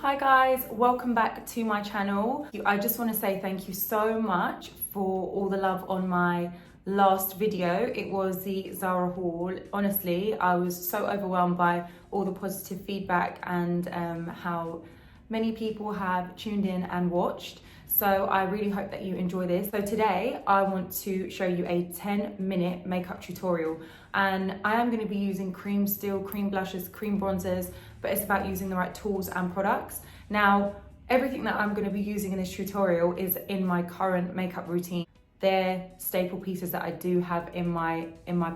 Hi guys, welcome back to my channel. I just want to say thank you so much for all the love on my last video. It was the Zara haul. Honestly, I was so overwhelmed by all the positive feedback and how many people have tuned in and watched. So I really hope that you enjoy this. So today I want to show you a 10-minute makeup tutorial, and I am going to be using cream still, cream blushes, cream bronzers, but it's about using the right tools and products. Now, everything that I'm going to be using in this tutorial is in my current makeup routine. They're staple pieces that I do have in my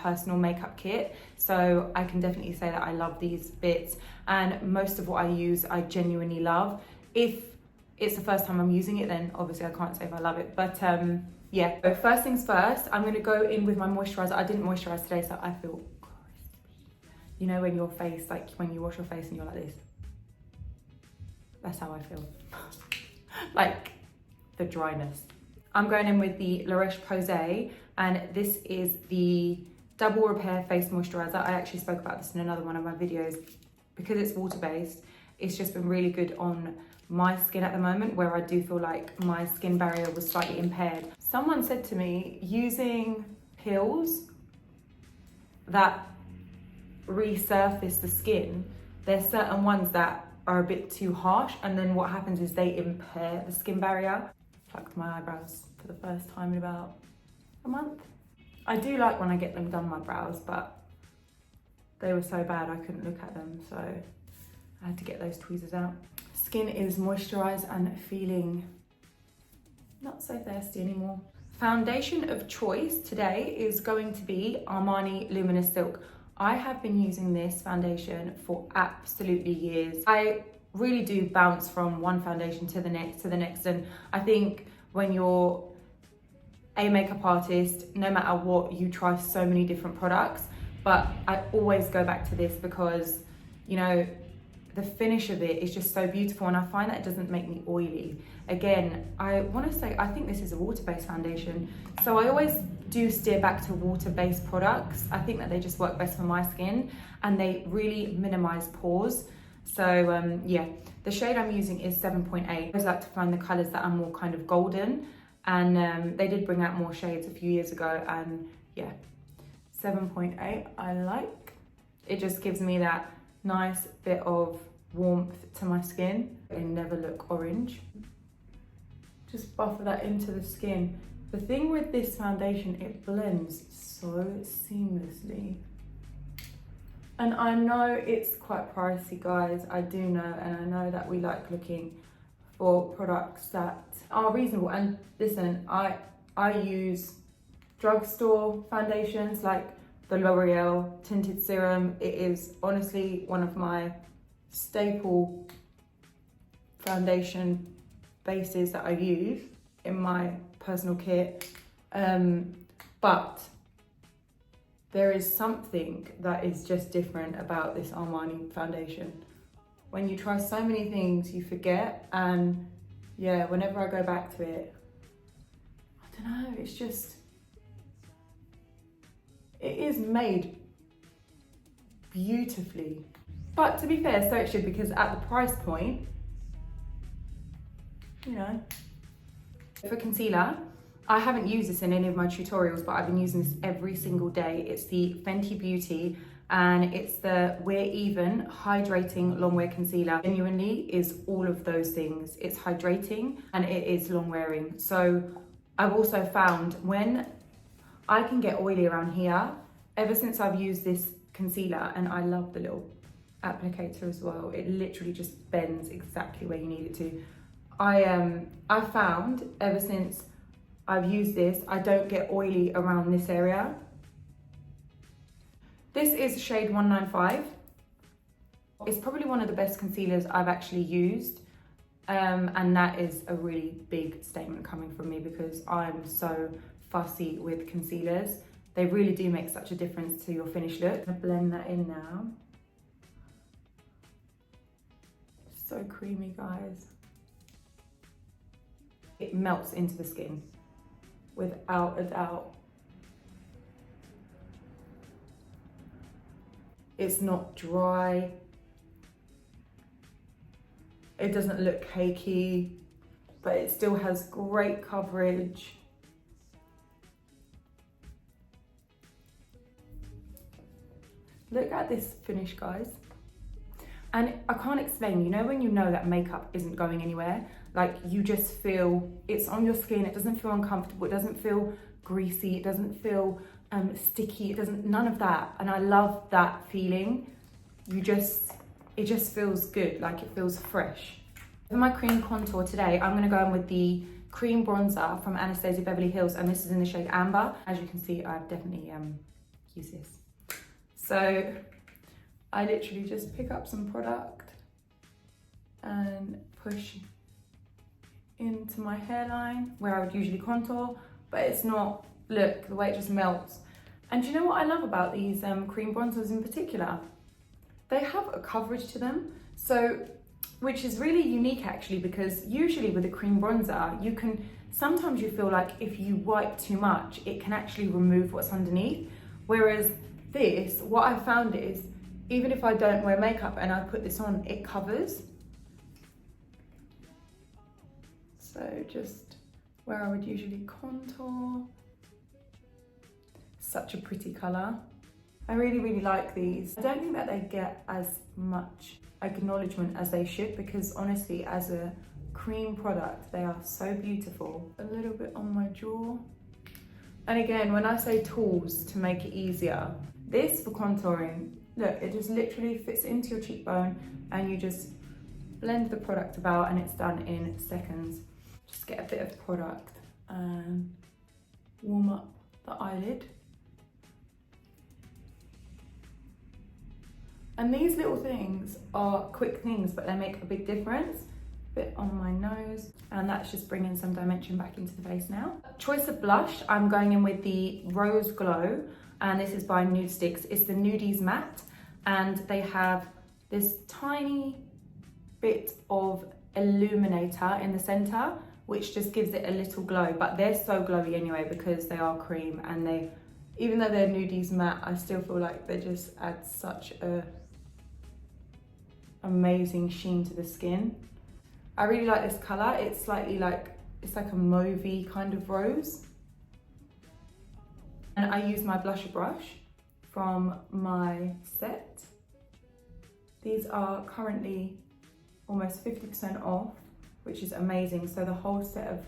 personal makeup kit, so I can definitely say that I love these bits, and most of what I use I genuinely love. If it's the first time I'm using it, then obviously I can't say if I love it, but yeah. So first things first, I'm going to go in with my moisturizer. I didn't moisturize today, so I feel crispy. You know when your face, like when you wash your face and you're like this? That's how I feel. Like the dryness. I'm going in with the La Roche-Posay, and this is the Double Repair Face Moisturizer. I actually spoke about this in another one of my videos. Because it's water-based, it's just been really good on my skin at the moment, where I do feel like my skin barrier was slightly impaired. Someone said to me, using pills that resurface the skin, there's certain ones that are a bit too harsh, and then what happens is they impair the skin barrier. Plucked my eyebrows for the first time in about a month. I do like when I get them done, my brows, but they were so bad I couldn't look at them, so I had to get those tweezers out. Skin is moisturized and feeling not so thirsty anymore. Foundation of choice today is going to be Armani Luminous Silk. I have been using this foundation for absolutely years. I really do bounce from one foundation to the next, and I think when you're a makeup artist, no matter what, you try so many different products, but I always go back to this because, you know, the finish of it is just so beautiful, and I find that it doesn't make me oily. Again, I want to say, I think this is a water-based foundation, so I always do steer back to water-based products. I think that they just work best for my skin, and they really minimize pores. So yeah, the shade I'm using is 7.8. I always like to find the colors that are more kind of golden, and they did bring out more shades a few years ago, and yeah, 7.8 I like. It just gives me that nice bit of warmth to my skin. They never look orange. Just buffer that into the skin. The thing with this foundation, it blends so seamlessly. And I know it's quite pricey, guys, I do know, and I know that we like looking for products that are reasonable. And listen, I use drugstore foundations like the L'Oreal Tinted Serum. It is honestly one of my staple foundation bases that I use in my personal kit. But there is something that is just different about this Armani foundation. When you try so many things, you forget, and yeah, whenever I go back to it, I don't know, it's just, it is made beautifully. But to be fair, so it should, because at the price point, you know. For concealer, I haven't used this in any of my tutorials, but I've been using this every single day. It's the Fenty Beauty, and it's the Wear Even Hydrating Longwear Concealer. Genuinely is all of those things. It's hydrating and it is long wearing. So I've also found when I can get oily around here, ever since I've used this concealer, and I love the little applicator as well. It literally just bends exactly where you need it to. I found ever since I've used this, I don't get oily around this area. This is shade 195. It's probably one of the best concealers I've actually used. And that is a really big statement coming from me, because I'm so fussy with concealers. They really do make such a difference to your finished look. I'm gonna blend that in now. So creamy, guys. It melts into the skin, without a doubt. It's not dry. It doesn't look cakey, but it still has great coverage. Look at this finish, guys. And I can't explain, you know when you know that makeup isn't going anywhere? Like you just feel it's on your skin, it doesn't feel uncomfortable, it doesn't feel greasy, it doesn't feel sticky, it doesn't, none of that. And I love that feeling. It just feels good, like it feels fresh. For my cream contour today, I'm gonna go in with the cream bronzer from Anastasia Beverly Hills, and this is in the shade Amber. As you can see, I've definitely used this. So I literally just pick up some product and push into my hairline where I would usually contour, but it's not, look, the way it just melts. And do you know what I love about these cream bronzers in particular? They have a coverage to them, so which is really unique actually, because usually with a cream bronzer, you can, sometimes you feel like if you wipe too much, it can actually remove what's underneath. Whereas this, what I found is, even if I don't wear makeup and I put this on, it covers. So just where I would usually contour. Such a pretty colour. I really, really like these. I don't think that they get as much acknowledgement as they should, because honestly, as a cream product, they are so beautiful. A little bit on my jaw. And again, when I say tools to make it easier, this for contouring, look, it just literally fits into your cheekbone and you just blend the product about and it's done in seconds. Just get a bit of product and warm up the eyelid. And these little things are quick things, but they make a big difference. Bit on my nose, and that's just bringing some dimension back into the face now. Choice of blush, I'm going in with the Rose Glow, and this is by Nudestix. It's the Nudies Matte, and they have this tiny bit of illuminator in the center, which just gives it a little glow, but they're so glowy anyway because they are cream, and they, even though they're Nudies Matte, I still feel like they just add such a amazing sheen to the skin. I really like this colour. It's slightly like, it's like a mauvey kind of rose. And I use my blusher brush from my set. These are currently almost 50% off, which is amazing. So the whole set of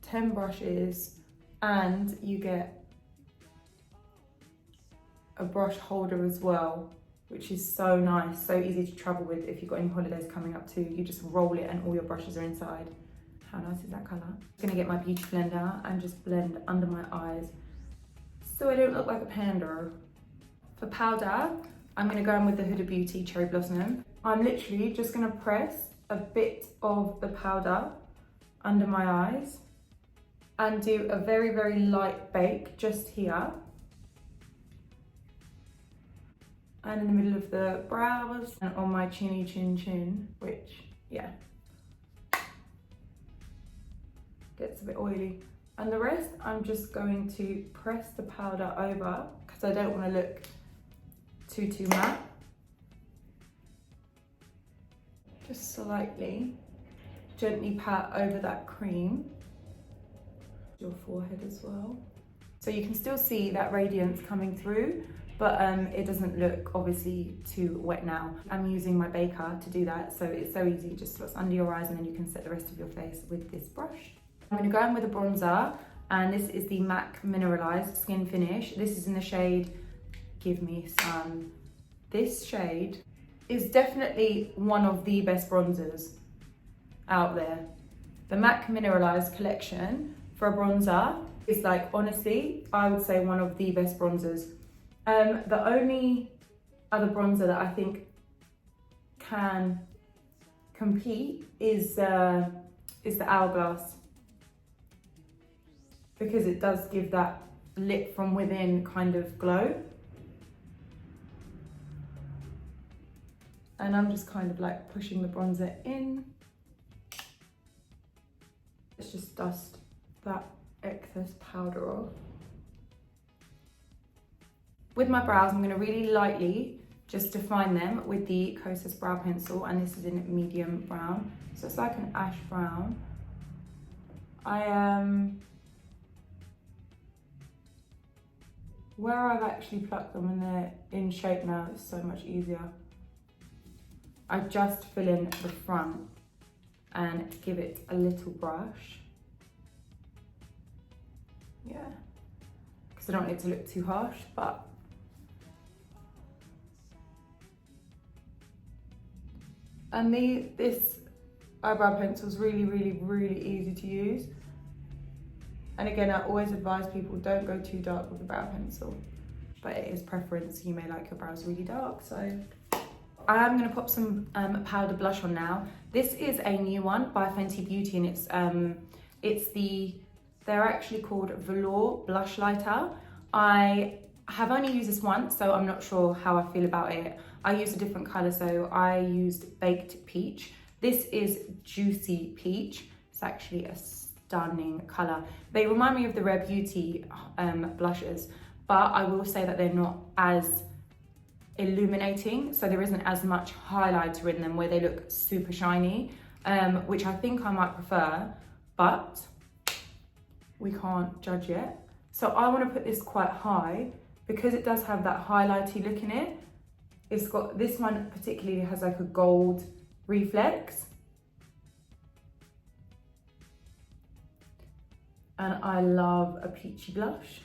10 brushes, and you get a brush holder as well, which is so nice, so easy to travel with if you've got any holidays coming up too. You just roll it and all your brushes are inside. How nice is that colour? I'm gonna get my beauty blender and just blend under my eyes so I don't look like a panda. For powder, I'm gonna go in with the Hudabeauty Cherry Blossom. I'm literally just gonna press a bit of the powder under my eyes and do a very, very light bake just here. And in the middle of the brows and on my chinny chin, which, yeah, gets a bit oily. And the rest, I'm just going to press the powder over because I don't want to look too matte. Just slightly, gently pat over that cream. Your forehead as well. So you can still see that radiance coming through, but it doesn't look obviously too wet now. I'm using my baker to do that, so it's so easy. It just looks under your eyes and then you can set the rest of your face with this brush. I'm gonna go in with a bronzer, and this is the MAC Mineralized Skin Finish. This is in the shade Give Me Sun. This shade is definitely one of the best bronzers out there. The MAC Mineralized collection for a bronzer is like, honestly, I would say one of the best bronzers. The only other bronzer that I think can compete is the Hourglass, because it does give that lit from within kind of glow. And I'm just kind of like pushing the bronzer in. Let's just dust that excess powder off. With my brows, I'm going to really lightly just define them with the Kosas brow pencil, and this is in medium brown, so it's like an ash brown. Where I've actually plucked them and they're in shape now, it's so much easier. I just fill in the front and give it a little brush. Yeah, because I don't want it to look too harsh, but and this eyebrow pencil is really, really, really easy to use. And again, I always advise people don't go too dark with a brow pencil, but it is preference. You may like your brows really dark, so. I am going to pop some powder blush on now. This is a new one by Fenty Beauty, and they're actually called Velour Blush Lighter. I have only used this once, so I'm not sure how I feel about it. I used a different colour, so I used Baked Peach. This is Juicy Peach. It's actually a stunning colour. They remind me of the Rare Beauty blushes, but I will say that they're not as illuminating, so there isn't as much highlighter in them where they look super shiny, which I think I might prefer, but we can't judge yet. So I want to put this quite high because it does have that highlighty look in it. It's got, this one particularly has like a gold reflex, and I love a peachy blush.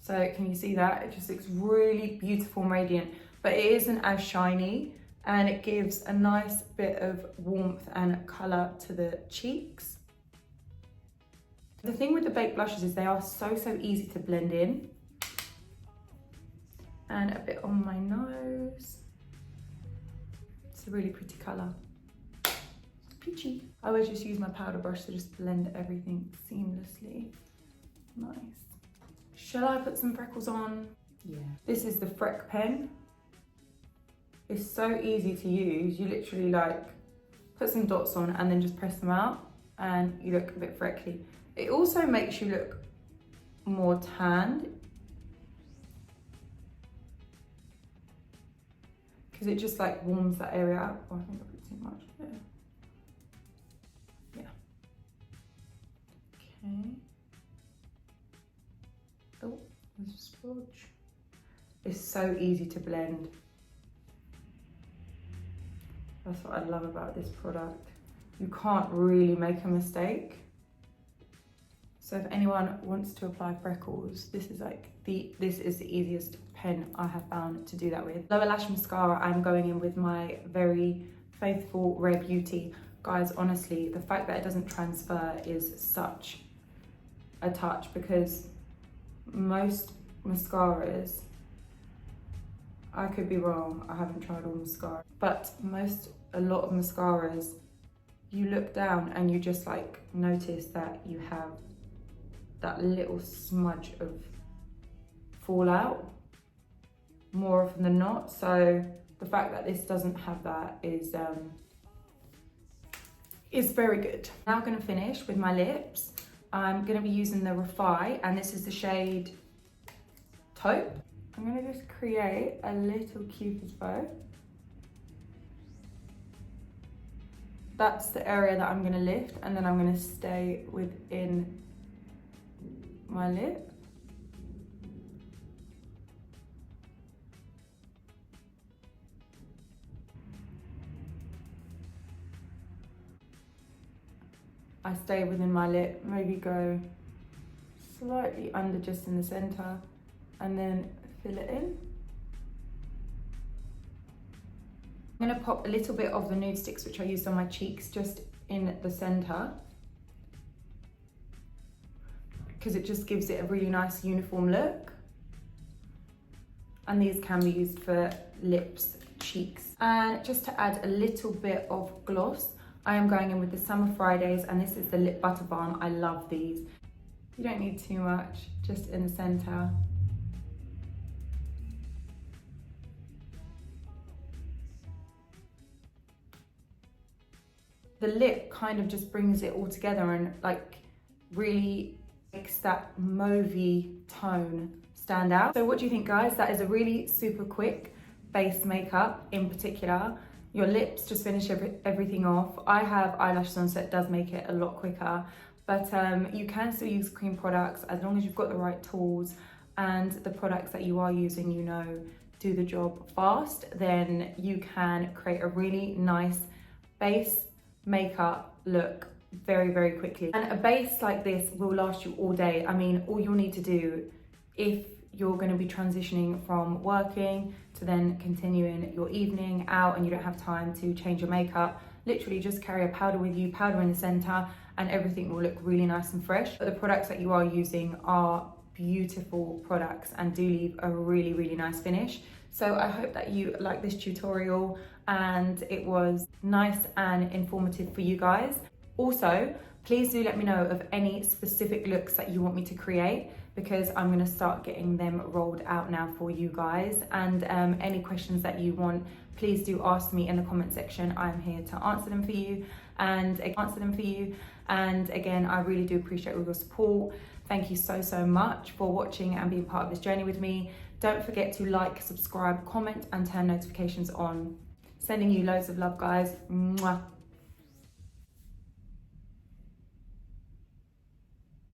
So can you see that? It just looks really beautiful and radiant, but it isn't as shiny, and it gives a nice bit of warmth and colour to the cheeks. The thing with the baked blushes is they are so easy to blend in. And a bit on my nose. It's a really pretty colour. It's peachy. I always just use my powder brush to just blend everything seamlessly. Nice. Shall I put some freckles on? Yeah. This is the Freck pen. It's so easy to use. You literally like put some dots on and then just press them out and you look a bit freckly. It also makes you look more tanned because it just like warms that area up. Oh, I think I put too much there. Yeah. Okay. Oh, there's a splodge. It's so easy to blend. That's what I love about this product. You can't really make a mistake. So if anyone wants to apply freckles, this is the easiest pen I have found to do that with. Lower lash mascara, I'm going in with my very faithful Rare Beauty. Guys, honestly, the fact that it doesn't transfer is such a touch, because most mascaras, I could be wrong, I haven't tried all mascara, but a lot of mascaras, you look down and you just like notice that you have that little smudge of fallout more often than not. So the fact that this doesn't have that is very good. Now I'm going to finish with my lips. I'm going to be using the Refy, and this is the shade Taupe. I'm going to just create a little cupid's bow. That's the area that I'm going to lift, and then I'm going to stay within my lip. I stay within my lip, maybe go slightly under just in the center, and then fill it in. I'm going to pop a little bit of the Nudestix, which I used on my cheeks, just in the center, because it just gives it a really nice uniform look. And these can be used for lips, cheeks. And just to add a little bit of gloss, I am going in with the Summer Fridays, and this is the Lip Butter Balm. I love these. You don't need too much, just in the center. The lip kind of just brings it all together and like really makes that mauvey tone stand out. So what do you think, guys? That is a really super quick base makeup in particular. Your lips just finish everything off. I have eyelashes on, so it does make it a lot quicker. But you can still use cream products as long as you've got the right tools and the products that you are using, you know, do the job fast. Then you can create a really nice base makeup look very, very quickly. And a base like this will last you all day. I mean, all you'll need to do if you're going to be transitioning from working to then continuing your evening out and you don't have time to change your makeup, literally just carry a powder with you, powder in the center, and everything will look really nice and fresh. But the products that you are using are beautiful products and do leave a really, really nice finish. So I hope that you like this tutorial and it was nice and informative for you guys. Also, please do let me know of any specific looks that you want me to create, because I'm going to start getting them rolled out now for you guys. And any questions that you want, please do ask me in the comment section. I'm here to answer them for you and again, I really do appreciate all your support. Thank you so, so much for watching and being part of this journey with me. Don't forget to like, subscribe, comment, and turn notifications on. Sending you loads of love, guys. Mwah.